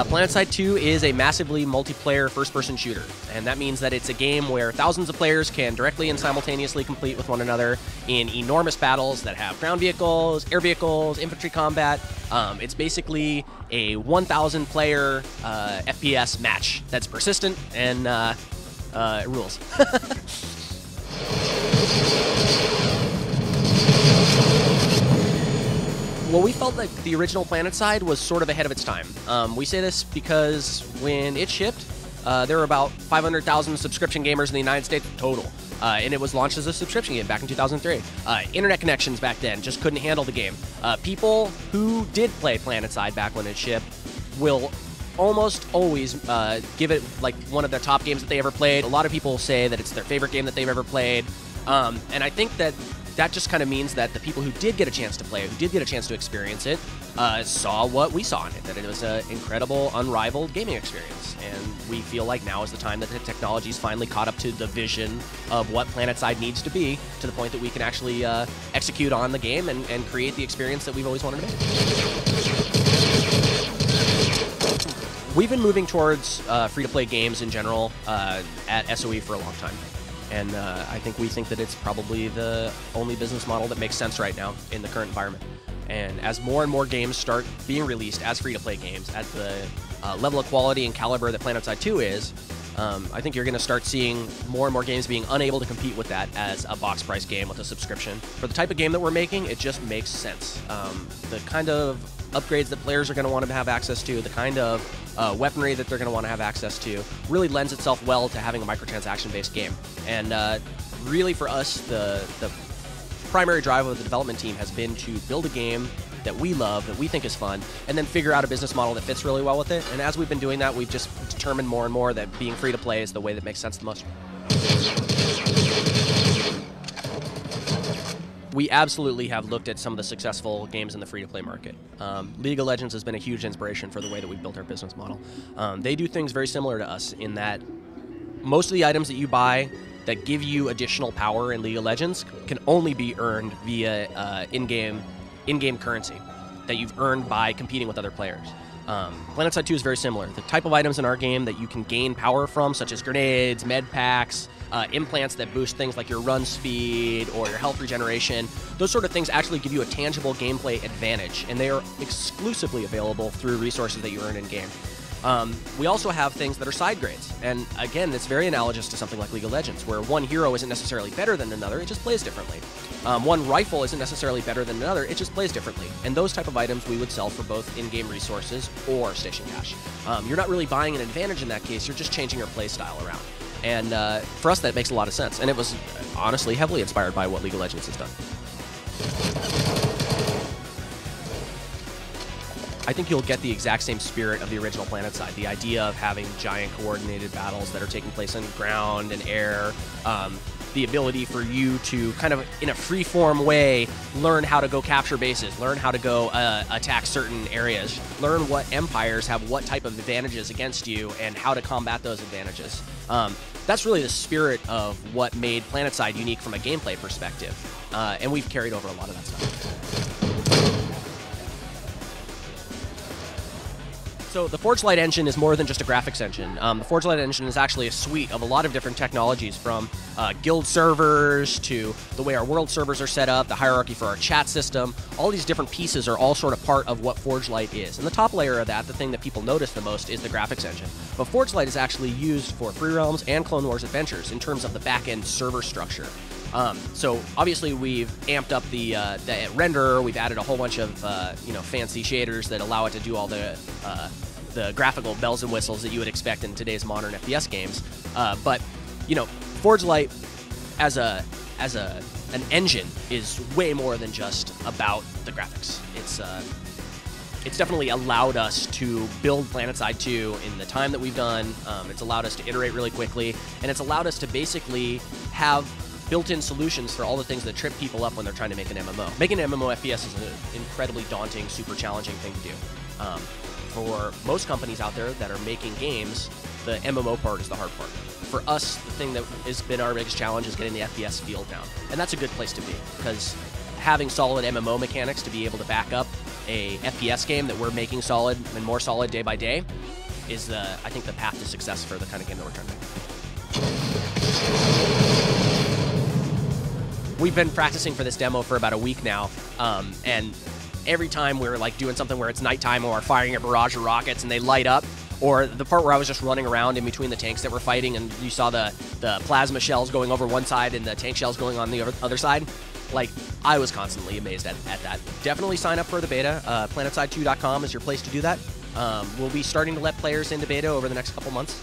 PlanetSide 2 is a massively multiplayer first-person shooter, and that means that it's a game where thousands of players can directly and simultaneously compete with one another in enormous battles that have ground vehicles, air vehicles, infantry combat. It's basically a 1,000-player FPS match that's persistent and it rules. Well, we felt like the original PlanetSide was sort of ahead of its time. We say this because when it shipped, there were about 500,000 subscription gamers in the United States total. And it was launched as a subscription game back in 2003. Internet connections back then just couldn't handle the game. People who did play PlanetSide back when it shipped will almost always give it like one of their top games that they ever played. A lot of people say that it's their favorite game that they've ever played. And I think that just kind of means that the people who did get a chance to play it, who did get a chance to experience it, saw what we saw in it, that it was an incredible, unrivaled gaming experience. And we feel like now is the time that the technology's finally caught up to the vision of what PlanetSide needs to be, to the point that we can actually execute on the game and create the experience that we've always wanted to make. We've been moving towards free-to-play games in general at SOE for a long time. And I think we think that it's probably the only business model that makes sense right now in the current environment. And as more and more games start being released as free-to-play games, at the level of quality and caliber that PlanetSide 2 is, I think you're going to start seeing more and more games being unable to compete with that as a box price game with a subscription. For the type of game that we're making, it just makes sense. The kind of upgrades that players are going to want to have access to, the kind of weaponry that they're going to want to have access to, really lends itself well to having a microtransaction-based game. And really for us, the primary drive of the development team has been to build a game that we love, that we think is fun, and then figure out a business model that fits really well with it. And as we've been doing that, we've just determined more and more that being free to play is the way that makes sense the most. We absolutely have looked at some of the successful games in the free-to-play market. League of Legends has been a huge inspiration for the way that we've built our business model. They do things very similar to us in that most of the items that you buy that give you additional power in League of Legends can only be earned via in-game currency that you've earned by competing with other players. PlanetSide 2 is very similar. The type of items in our game that you can gain power from, such as grenades, med packs, implants that boost things like your run speed or your health regeneration, those sort of things actually give you a tangible gameplay advantage, and they are exclusively available through resources that you earn in-game. We also have things that are side grades, and again, it's very analogous to something like League of Legends, where one hero isn't necessarily better than another, it just plays differently. One rifle isn't necessarily better than another, it just plays differently. And those type of items we would sell for both in-game resources or station cash. You're not really buying an advantage in that case, you're just changing your play style around. And for us, that makes a lot of sense, and it was honestly heavily inspired by what League of Legends has done. I think you'll get the exact same spirit of the original PlanetSide, the idea of having giant coordinated battles that are taking place on ground and air, the ability for you to kind of, in a free-form way, learn how to go capture bases, learn how to go attack certain areas, learn what empires have what type of advantages against you, and how to combat those advantages. That's really the spirit of what made PlanetSide unique from a gameplay perspective, and we've carried over a lot of that stuff. So the Forge Light engine is more than just a graphics engine. The Forge Light engine is actually a suite of a lot of different technologies, from guild servers to the way our world servers are set up, the hierarchy for our chat system. All these different pieces are all sort of part of what Forge Light is. And the top layer of that, the thing that people notice the most, is the graphics engine. But Forge Light is actually used for Free Realms and Clone Wars Adventures in terms of the back-end server structure. So obviously we've amped up the renderer. We've added a whole bunch of fancy shaders that allow it to do all the graphical bells and whistles that you would expect in today's modern FPS games. But Forge Light as an engine is way more than just about the graphics. It's definitely allowed us to build PlanetSide 2 in the time that we've done. It's allowed us to iterate really quickly, and it's allowed us to basically have built-in solutions for all the things that trip people up when they're trying to make an MMO. Making an MMO FPS is an incredibly daunting, super challenging thing to do. For most companies out there that are making games, the MMO part is the hard part. For us, the thing that has been our biggest challenge is getting the FPS feel down. And that's a good place to be, because having solid MMO mechanics to be able to back up a FPS game that we're making solid and more solid day by day is, I think, the path to success for the kind of game that we're trying to make. We've been practicing for this demo for about a week now, and every time we're like doing something where it's nighttime or firing a barrage of rockets and they light up, or the part where I was just running around in between the tanks that we're fighting and you saw the plasma shells going over one side and the tank shells going on the other side, like, I was constantly amazed at that. Definitely sign up for the beta. PlanetSide2.com is your place to do that. We'll be starting to let players into beta over the next couple months.